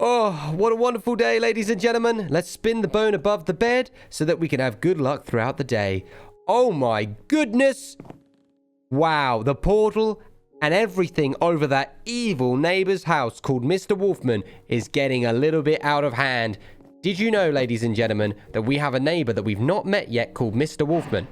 Oh, what a wonderful day, ladies and gentlemen. Let's spin the bone above the bed so that we can have good luck throughout the day. Oh my goodness. Wow, the portal and everything over that evil neighbor's house called Mr. Wolfman is getting a little bit out of hand. Did you know, ladies and gentlemen, that we have a neighbor that we've not met yet called Mr. Wolfman?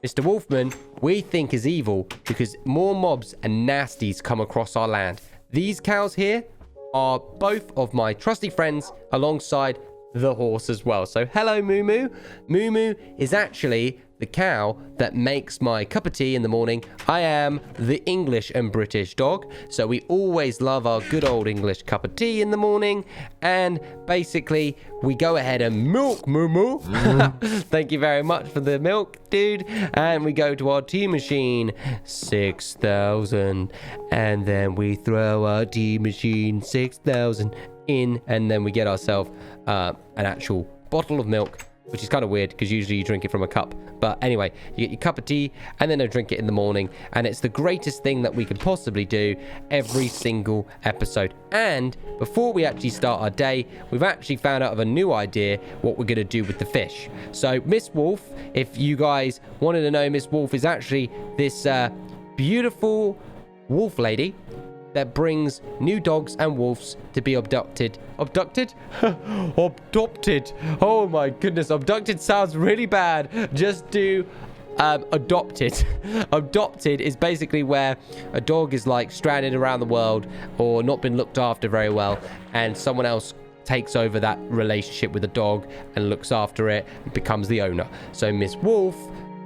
Mr. Wolfman, we think is evil because more mobs and nasties come across our land. These cows here are both of my trusty friends alongside the horse as well. So hello, Moo Moo. Moo Moo is actually the cow that makes my cup of tea in the morning. I am the English and British dog, so we always love our good old English cup of tea in the morning. And basically, we go ahead and milk Moo Moo. Thank you very much for the milk, dude. And we go to our tea machine, 6,000. And then we throw our tea machine, 6,000 in, and then we get ourselves an actual bottle of milk, which is kind of weird because usually you drink it from a cup. But anyway, you get your cup of tea and then I drink it in the morning, and it's the greatest thing that we could possibly do every single episode. And before we actually start our day, we've actually found out of a new idea what we're going to do with the fish. So Miss Wolf, if you guys wanted to know, Miss Wolf is actually this beautiful wolf lady that brings new dogs and wolves to be abducted. Abducted? Adopted. Oh my goodness. Abducted sounds really bad. Just do adopted. Adopted is basically where a dog is like stranded around the world or not been looked after very well, and someone else takes over that relationship with the dog and looks after it and becomes the owner. So Miss Wolf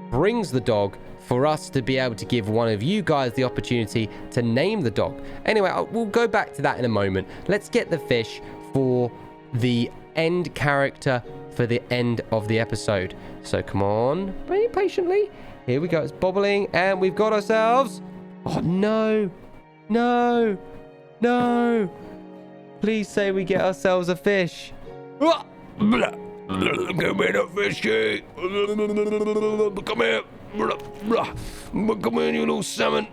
brings the dog for us to be able to give one of you guys the opportunity to name the dog. Anyway, we'll go back to that in a moment. Let's get the fish for the end character for the end of the episode. So come on, very patiently. Here we go, it's bobbling, and we've got ourselves... Oh, no. No. No. Please say we get ourselves a fish. Come here, the fishy. Come here. Come here, you little salmon.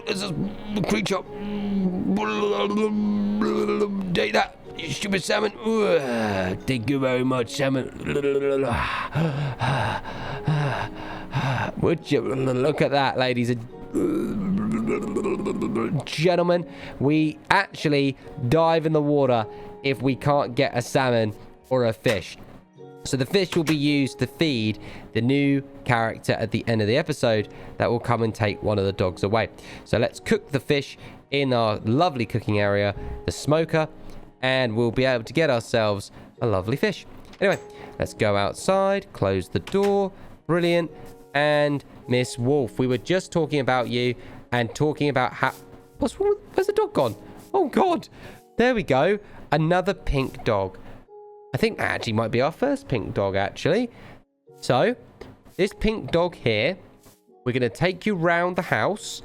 This is the creature. Take that, you stupid salmon. Thank you very much, salmon. Would you look at that, ladies and gentlemen? We actually dive in the water if we can't get a salmon or a fish. So the fish will be used to feed the new character at the end of the episode that will come and take one of the dogs away. So let's cook the fish in our lovely cooking area, the smoker, and we'll be able to get ourselves a lovely fish. Anyway, let's go outside, close the door. Brilliant. And Miss Wolf, we were just talking about you and talking about how... Where's the dog gone? Oh, God. There we go. Another pink dog. I think that actually might be our first pink dog, actually. So, this pink dog here, we're going to take you round the house,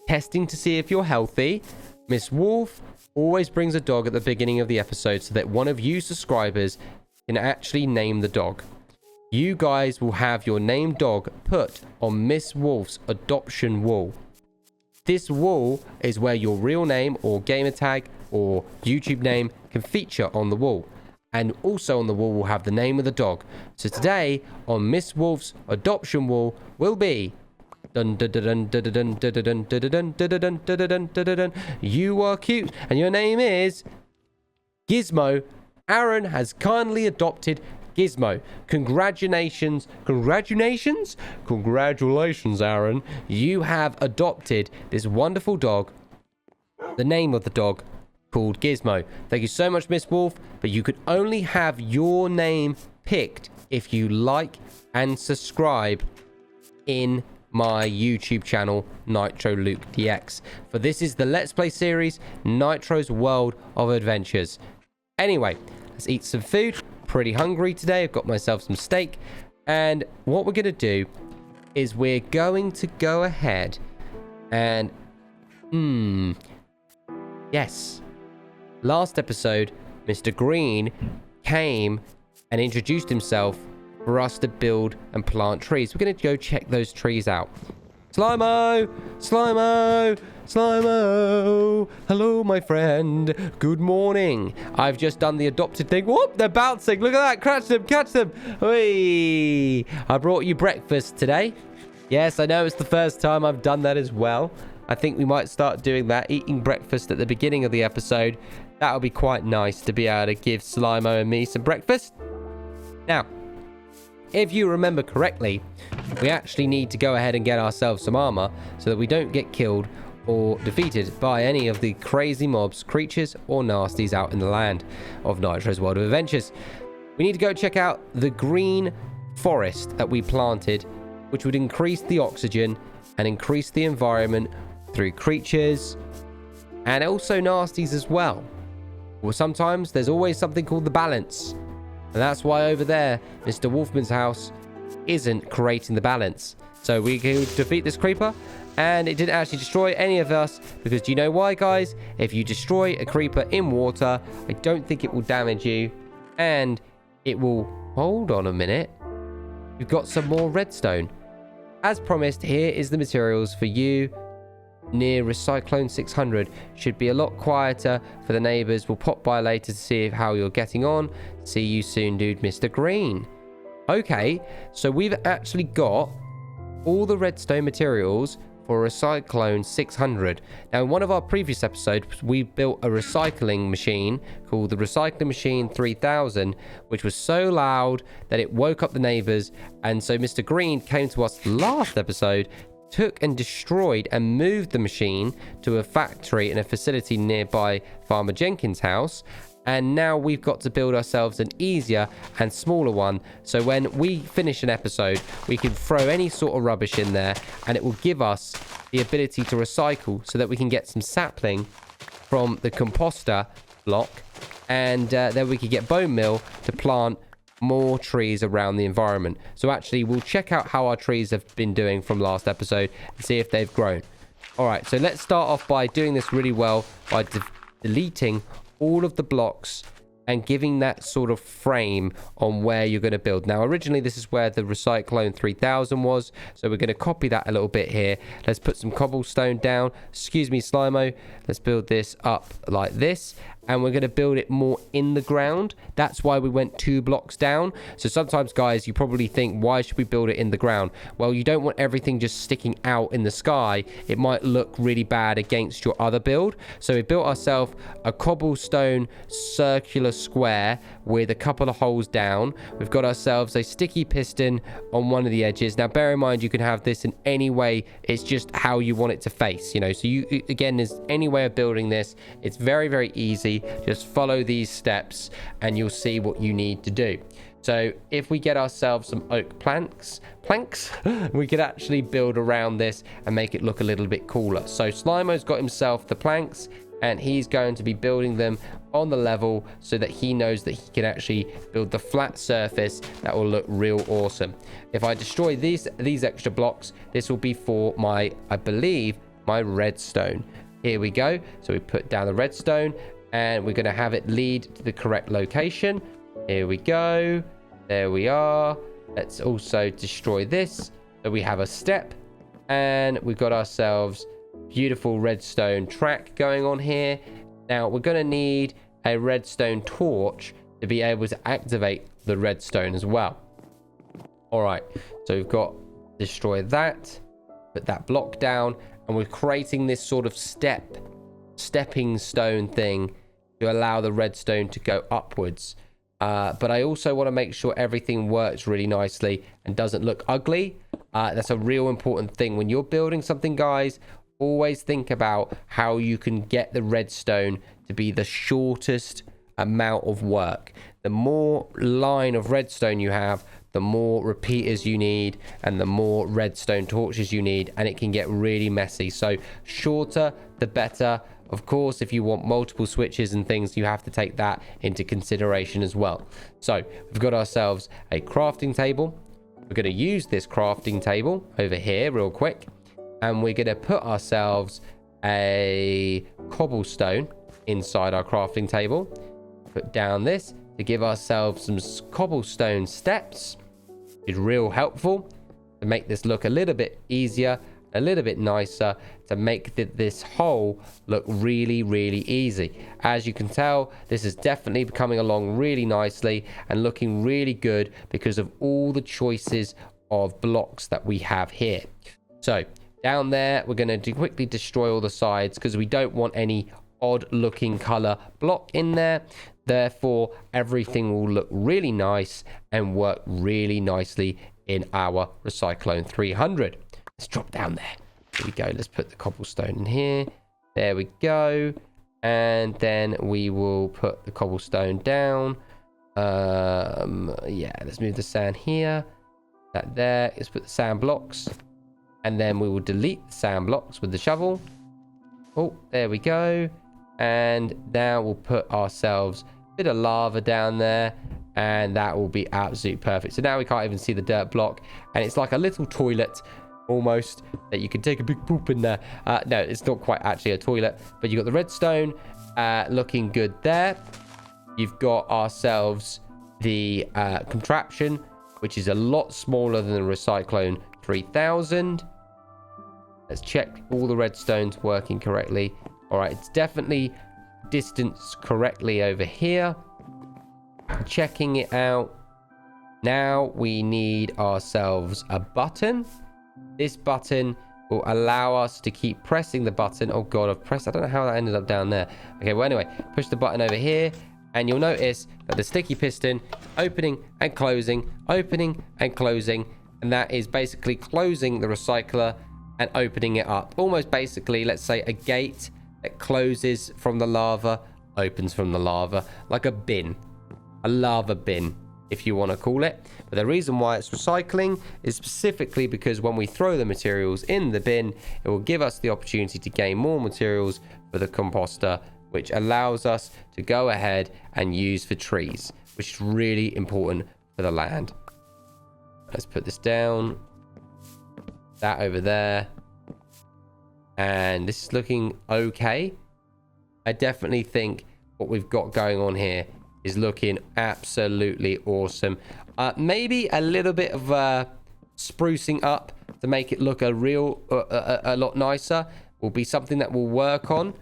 testing to see if you're healthy. Miss Wolf always brings a dog at the beginning of the episode so that one of you subscribers can actually name the dog. You guys will have your named dog put on Miss Wolf's adoption wall. This wall is where your real name or gamer tag or YouTube name can feature on the wall. And also on the wall will have the name of the dog. So today on Miss Wolf's adoption wall will be you are cute and your name is Gizmo. Aaron has kindly adopted Gizmo. Congratulations, Aaron. You have adopted this wonderful dog. The name of the dog called Gizmo. Thank you so much, Miss Wolf, but you could only have your name picked if you like and subscribe in my YouTube channel, NitroLukeDX. For this is the Let's Play series, Nitro's World of Adventures. Anyway, let's eat some food. Pretty hungry today. I've got myself some steak. And what we're going to do is we're going to go ahead and... Yes. Last episode, Mr. Green came and introduced himself for us to build and plant trees. We're going to go check those trees out. Slimo! Slimo! Slimo! Hello, my friend. Good morning. I've just done the adopted thing. Whoop! They're bouncing. Look at that. Catch them. Catch them. Whee! I brought you breakfast today. Yes, I know it's the first time I've done that as well. I think we might start doing that. Eating breakfast at the beginning of the episode. That'll be quite nice to be able to give Slimo and me some breakfast. Now, if you remember correctly, we actually need to go ahead and get ourselves some armor so that we don't get killed or defeated by any of the crazy mobs, creatures, or nasties out in the land of Nitro's World of Adventures. We need to go check out the green forest that we planted, which would increase the oxygen and increase the environment through creatures and also nasties as well. Well, sometimes there's always something called the balance. And that's why over there, Mr. Wolfman's house isn't creating the balance. So we could defeat this creeper, and it didn't actually destroy any of us, because do you know why, guys? If you destroy a creeper in water, I don't think it will damage you, and it will... Hold on a minute. We've got some more redstone. As promised, here is the materials for you near Recyclone 600. Should be a lot quieter for the neighbors. We'll pop by later to see how you're getting on. See you soon, dude, Mr. Green. Okay, so we've actually got all the redstone materials for Recyclone 600. Now, in one of our previous episodes, we built a recycling machine called the Recycling Machine 3000, which was so loud that it woke up the neighbors. And so Mr. Green came to us last episode, took and destroyed and moved the machine to a factory in a facility nearby Farmer Jenkins' house. And now we've got to build ourselves an easier and smaller one. So when we finish an episode, we can throw any sort of rubbish in there and it will give us the ability to recycle so that we can get some sapling from the composter block. And then we could get bone meal to plant more trees around the environment. So actually, we'll check out how our trees have been doing from last episode and see if they've grown. All right, so let's start off by doing this really well by deleting all of the blocks and giving that sort of frame on where you're going to build. Now, originally, this is where the Recyclone 3000 was. So we're going to copy that a little bit here. Let's put some cobblestone down. Excuse me, Slimo. Let's build this up like this. And we're going to build it more in the ground. That's why we went 2 blocks down. So sometimes, guys, you probably think, why should we build it in the ground? Well, you don't want everything just sticking out in the sky. It might look really bad against your other build. So we built ourselves a cobblestone circular square with a couple of holes down. We've got ourselves a sticky piston on one of the edges. Now, bear in mind, you can have this in any way. It's just how you want it to face, you know. So you, again, there's any way of building this. It's very, very easy. Just follow these steps and you'll see what you need to do. So if we get ourselves some oak planks, we could actually build around this and make it look a little bit cooler. So Slimo's got himself the planks and he's going to be building them on the level so that he knows that he can actually build the flat surface that will look real awesome. If I destroy these extra blocks, this will be for my, I believe, my redstone. Here we go. So we put down the redstone and we're going to have it lead to the correct location. Here we go. There we are. Let's also destroy this. So we have a step and we've got ourselves beautiful redstone track going on here. Now we're going to need a redstone torch to be able to activate the redstone as well. All right. So we've got destroy that, put that block down, and we're creating this sort of stepping stone thing to allow the redstone to go upwards. But I also want to make sure everything works really nicely and doesn't look ugly. That's a real important thing. When you're building something, guys, always think about how you can get the redstone to be the shortest amount of work. The more line of redstone you have, the more repeaters you need and the more redstone torches you need, and it can get really messy. So shorter, the better. Of course, if you want multiple switches and things, you have to take that into consideration as well. So we've got ourselves a crafting table. We're going to use this crafting table over here real quick. And we're going to put ourselves a cobblestone inside our crafting table. Put down this to give ourselves some cobblestone steps. It's real helpful to make this look a little bit easier a little bit nicer to make this hole look really, really easy. As you can tell, this is definitely coming along really nicely and looking really good because of all the choices of blocks that we have here. So down there, we're going to quickly destroy all the sides because we don't want any odd looking color block in there. Therefore, everything will look really nice and work really nicely in our Recyclone 300. Let's drop down there. Here we go. Let's put the cobblestone in here. There we go. And then we will put the cobblestone down. Yeah, let's move the sand here. That there. Let's put the sand blocks. And then we will delete the sand blocks with the shovel. Oh, there we go. And now we'll put ourselves a bit of lava down there. And that will be absolutely perfect. So now we can't even see the dirt block. And it's like a little toilet almost that you can take a big poop in there. No, it's not quite actually a toilet. But you've got the redstone looking good there. You've got ourselves the contraption, which is a lot smaller than the Recyclone 3000. Let's check all the redstones working correctly. All right, it's definitely distanced correctly over here. Checking it out. Now we need ourselves a button. This button will allow us to keep pressing the button. Oh god, I've pressed. I don't know how that ended up down there. Okay, well anyway, push the button over here. And you'll notice that the sticky piston opening and closing, opening and closing. And that is basically closing the recycler and opening it up. Almost basically, let's say a gate that closes from the lava, opens from the lava, like a bin, a lava bin, if you want to call it. But the reason why it's recycling is specifically because when we throw the materials in the bin, it will give us the opportunity to gain more materials for the composter, which allows us to go ahead and use for trees, which is really important for the land. Let's put this down. That over there. And this is looking okay. I definitely think what we've got going on here is looking absolutely awesome. Maybe a little bit of sprucing up to make it look a lot nicer will be something that we'll work on.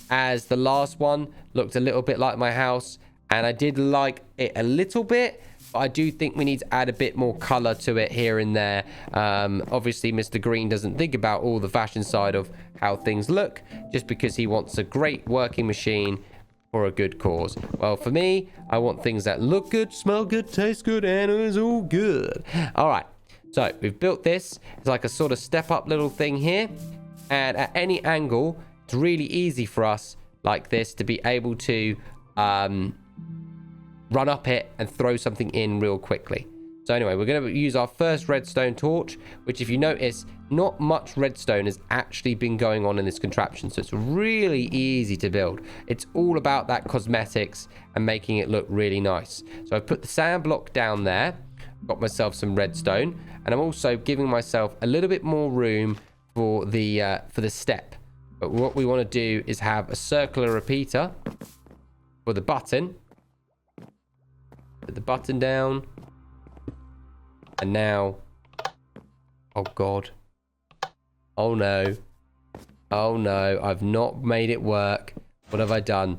As the last one looked a little bit like my house, and I did like it a little bit, but I do think we need to add a bit more color to it here and there. Obviously Mr. Green doesn't think about all the fashion side of how things look just because he wants a great working machine for a good cause. Well, for me, I want things that look good, smell good, taste good, and is all good. All right, so we've built this. It's like a sort of step up little thing here, and at any angle it's really easy for us like this to be able to run up it and throw something in real quickly. So anyway, we're going to use our first redstone torch, which if you notice, not much redstone has actually been going on in this contraption. So it's really easy to build. It's all about that cosmetics and making it look really nice. So I've put the sand block down there, got myself some redstone, and I'm also giving myself a little bit more room for the step. But what we want to do is have a circular repeater for the button. Put the button down. And now, oh god, oh no, I've not made it work. What have I done?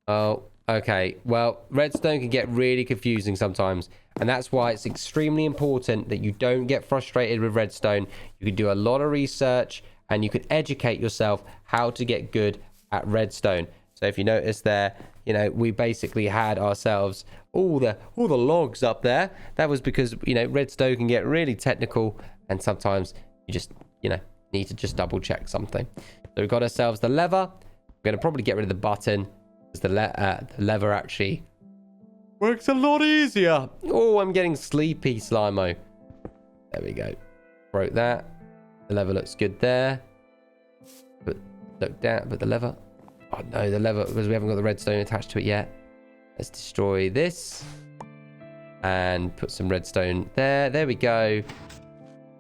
Oh, okay, well, redstone can get really confusing sometimes, and that's why it's extremely important that you don't get frustrated with redstone. You can do a lot of research, and you can educate yourself how to get good at redstone. So if you notice there, you know, we basically had ourselves all the logs up there. That was because, you know, redstone can get really technical, and sometimes you just, you know, need to just double check something. So we've got ourselves the lever. We're going to probably get rid of the button because the lever actually works a lot easier. Oh, I'm getting sleepy, Slimo. There we go. Broke that. The lever looks good there. But look down, but the lever. Oh no, the lever, because we haven't got the redstone attached to it yet. Let's destroy this and put some redstone there. There we go.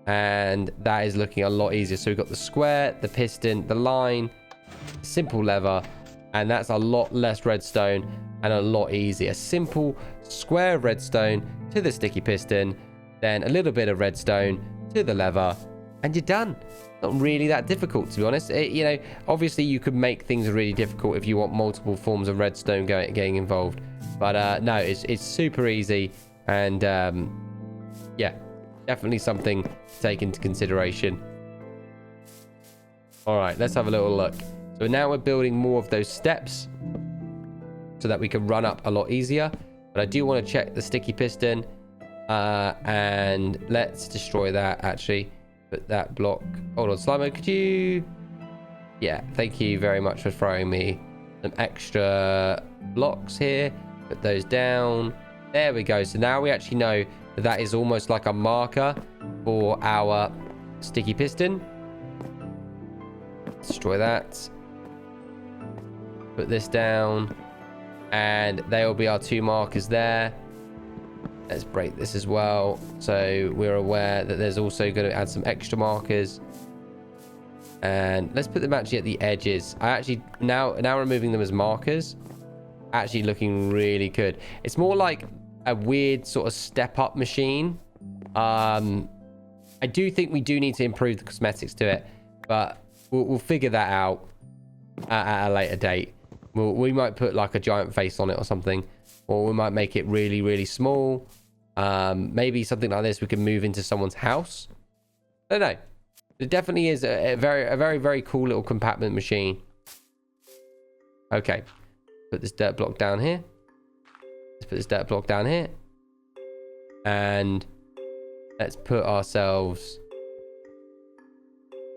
And that is looking a lot easier. So we've got the square, the piston, the line, simple lever, and that's a lot less redstone and a lot easier. Simple square redstone to the sticky piston, then a little bit of redstone to the lever, and you're done. Not really that difficult, to be honest. You know, obviously you could make things really difficult if you want multiple forms of redstone getting involved. But no, it's super easy. And yeah, definitely something to take into consideration. All right, let's have a little look. So now we're building more of those steps so that we can run up a lot easier. But I do want to check the sticky piston. And let's destroy that, actually. Put that block. Hold on, Slimer, could you... Yeah, thank you very much for throwing me some extra blocks here. Put those down. There we go. So now we actually know that that is almost like a marker for our sticky piston. Destroy that. Put this down. And they will be our 2 markers there. Let's break this as well. So we're aware that there's also going to add some extra markers. And let's put them actually at the edges. I actually, now removing them as markers, actually looking really good. It's more like a weird sort of step up machine. I do think we do need to improve the cosmetics to it, but we'll figure that out at a later date. We might put like a giant face on it or something, or we might make it really, really small. Maybe something like this we can move into someone's house. I don't know. It definitely is a very, very cool little compartment machine. Okay. Put this dirt block down here. Let's put this dirt block down here. And let's put ourselves...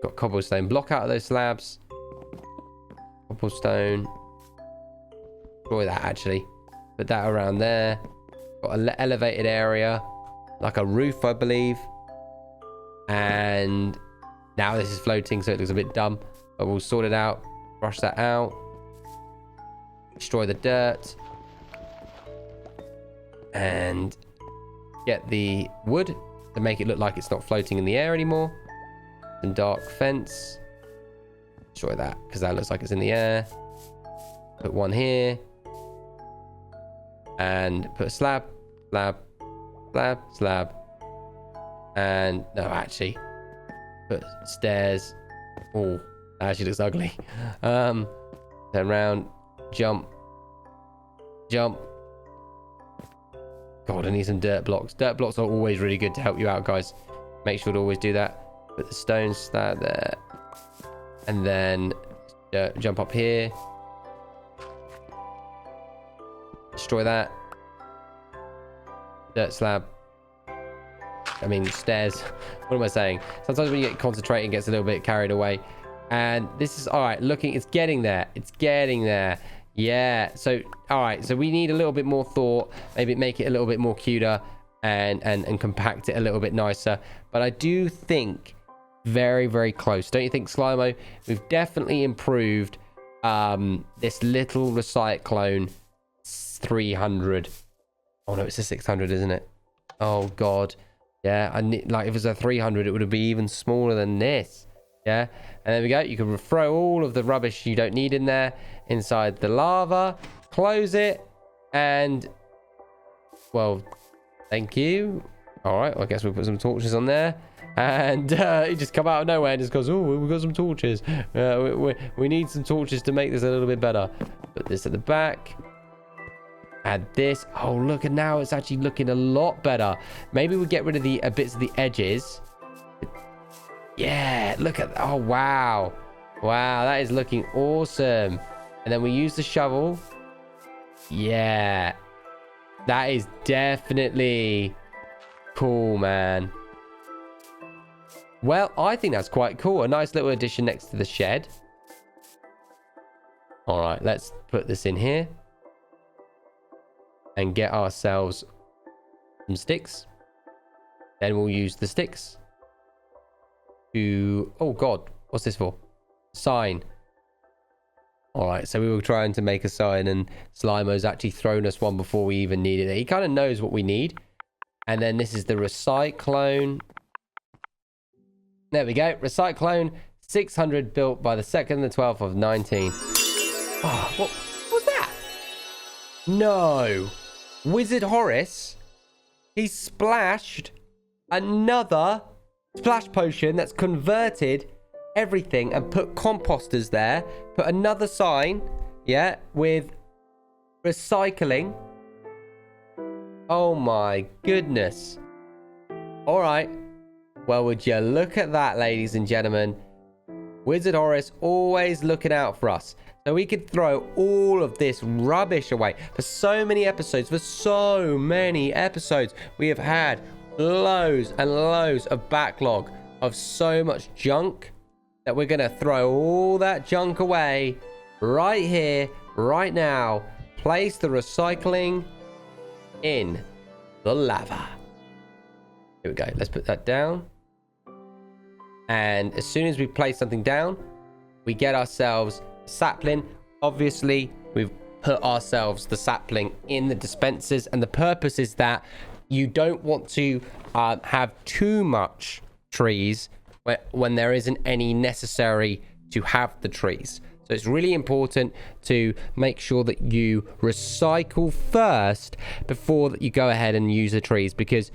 Got cobblestone block out of those slabs. Cobblestone. Destroy that, actually. Put that around there. Got an elevated area. Like a roof, I believe. And now this is floating, so it looks a bit dumb. But we'll sort it out. Brush that out. Destroy the dirt. And get the wood to make it look like it's not floating in the air anymore. Some dark fence. Destroy that, because that looks like it's in the air. Put one here. And put a slab, slab, slab, slab. And no, actually, put stairs. Oh, that actually looks ugly. Turn around, jump, jump. God, I need some dirt blocks. Dirt blocks are always really good to help you out, guys. Make sure to always do that. Put the stone slab there. And then jump up here. Destroy that. Dirt slab. I mean, stairs. What am I saying? Sometimes when you get concentrating, it gets a little bit carried away. And this is, all right, looking, it's getting there. It's getting there. Yeah. So, all right. So we need a little bit more thought. Maybe make it a little bit more cuter and compact it a little bit nicer. But I do think very, very close. Don't you think, Slimo? We've definitely improved this little Recyclone 300. Oh no, it's a 600, isn't it? Oh god. Yeah, I need, like, if it was a 300, it would be even smaller than this. Yeah, and there we go. You can throw all of the rubbish you don't need in there inside the lava, close it, and well, thank you. All right, well, I guess we'll put some torches on there. And it just come out of nowhere and just goes, oh, we've got some torches. We need some torches to make this a little bit better. Put this at the back. Add this. Oh, look, and now it's actually looking a lot better. Maybe we'll get rid of the bits of the edges. Yeah, look at, oh, wow. Wow, that is looking awesome. And then we use the shovel. Yeah. That is definitely cool, man. Well, I think that's quite cool. A nice little addition next to the shed. All right, let's put this in here. And get ourselves some sticks. Then we'll use the sticks to... Oh, God. What's this for? Sign. All right, so we were trying to make a sign, and Slimo's actually thrown us one before we even needed it. He kind of knows what we need. And then this is the Recyclone. There we go. Recyclone 600 built by the 2nd the 12th of 19. Oh, what was that? No. Wizard Horace, he splashed another splash potion that's converted everything and put composters there. Put another sign, yeah, with recycling. Oh my goodness. All right. Well, would you look at that, ladies and gentlemen? Wizard Horace always looking out for us. So we could throw all of this rubbish away. For so many episodes, we have had loads and loads of backlog of so much junk that we're going to throw all that junk away right here, right now. Place the recycling in the lava. Here we go. Let's put that down. And as soon as we place something down, we get ourselves sapling. Obviously, we've put ourselves the sapling in the dispensers, and the purpose is that you don't want to have too much trees when there isn't any necessary to have the trees. So it's really important to make sure that you recycle first before that you go ahead and use the trees, because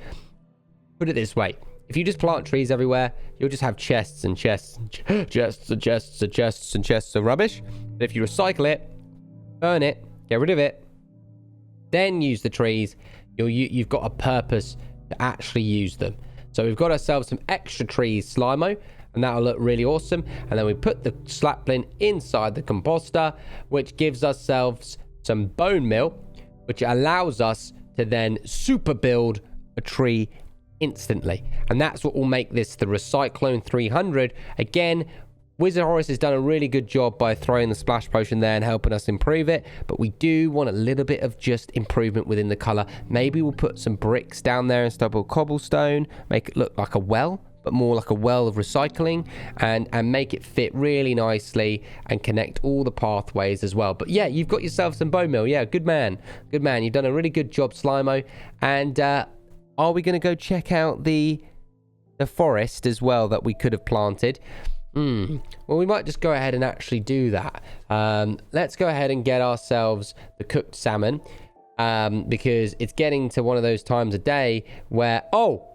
put it this way, if you just plant trees everywhere, you'll just have chests and chests and chests and chests and chests and chests of rubbish. But if you recycle it, burn it, get rid of it, then use the trees, you've got a purpose to actually use them. So we've got ourselves some extra trees, Slimo, and that'll look really awesome. And then we put the sapling inside the composter, which gives ourselves some bone meal, which allows us to then super build a tree instantly. And that's what will make this the Recyclone 300. Again, Wizard Horace has done a really good job by throwing the splash potion there and helping us improve it, but we do want a little bit of just improvement within the color. Maybe we'll put some bricks down there instead of cobblestone, make it look like a well, but more like a well of recycling, and make it fit really nicely and connect all the pathways as well. But yeah, you've got yourself some bone meal. Yeah, good man. Good man. You've done a really good job, Slimo. And are we going to go check out the forest as well that we could have planted? Well, we might just go ahead and actually do that. Let's go ahead and get ourselves the cooked salmon, because it's getting to one of those times a day where... Oh,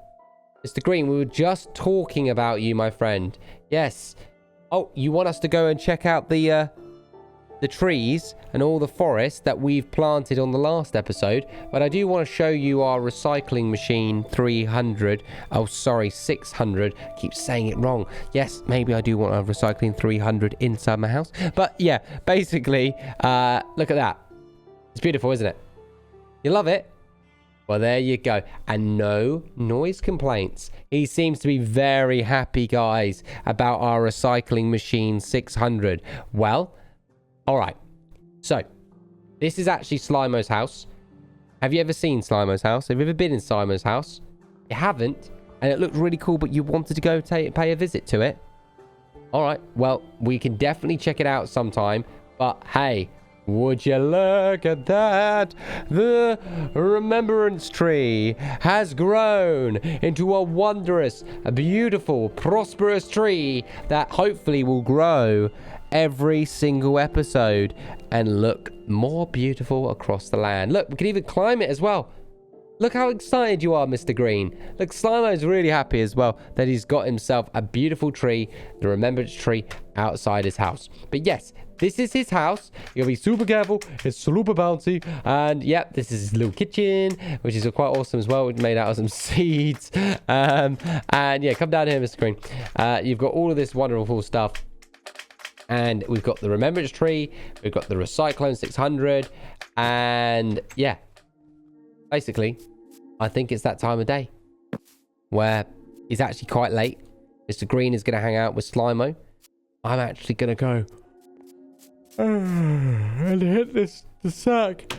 Mr. Green, we were just talking about you, my friend. Yes. Oh, you want us to go and check out the trees and all the forest that we've planted on the last episode, but I do want to show you our recycling machine 300. Oh, sorry, 600. I keep saying it wrong. Yes, maybe I do want a recycling 300 inside my house, but yeah, basically, look at that. It's beautiful, isn't it? You love it? Well, there you go. And no noise complaints. He seems to be very happy, guys, about our recycling machine 600. Well, all right, so this is actually Slimo's house. Have you ever seen Slimo's house? Have you ever been in Slimo's house? You haven't, and it looked really cool, but you wanted to go pay a visit to it. All right, well, we can definitely check it out sometime, but hey, would you look at that? The remembrance tree has grown into a wondrous, a beautiful, prosperous tree that hopefully will grow every single episode and look more beautiful across the land. Look, we can even climb it as well. Look how excited you are, Mr. Green. Look, Slimo's really happy as well that he's got himself a beautiful tree, the remembrance tree, outside his house. But yes, this is his house. You gotta be super careful. It's super bouncy. And yep, this is his little kitchen, which is quite awesome as well. It's made out of some seeds. And yeah, come down here, Mr. Green. You've got all of this wonderful stuff. And we've got the remembrance tree. We've got the Recyclone 600. And yeah, basically, I think it's that time of day where it's actually quite late. Mr. Green is going to hang out with Slimo. I'm actually going to go and hit the sack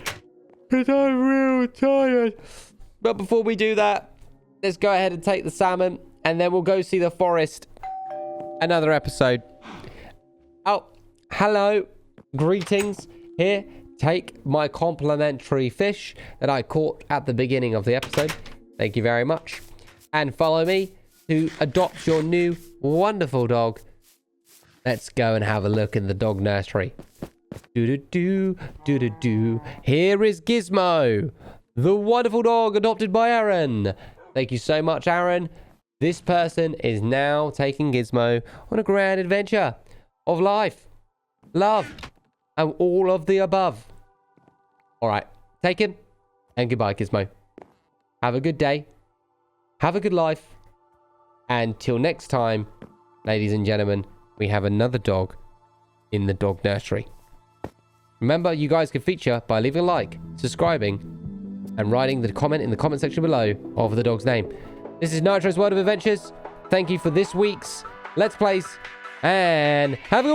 because I'm real tired. But before we do that, let's go ahead and take the salmon, and then we'll go see the forest. Another episode. Oh, hello. Greetings. Here, take my complimentary fish that I caught at the beginning of the episode. Thank you very much. And follow me to adopt your new wonderful dog. Let's go and have a look in the dog nursery. Do-do-do, do-do-do. Here is Gizmo, the wonderful dog adopted by Aaron. Thank you so much, Aaron. This person is now taking Gizmo on a grand adventure of life, love, and all of the above. All right, take him, and goodbye, Gizmo. Have a good day. Have a good life. And till next time, ladies and gentlemen, we have another dog in the dog nursery. Remember, you guys can feature by leaving a like, subscribing, and writing the comment in the comment section below of the dog's name. This is Nitro's World of Adventures. Thank you for this week's Let's Plays. And have a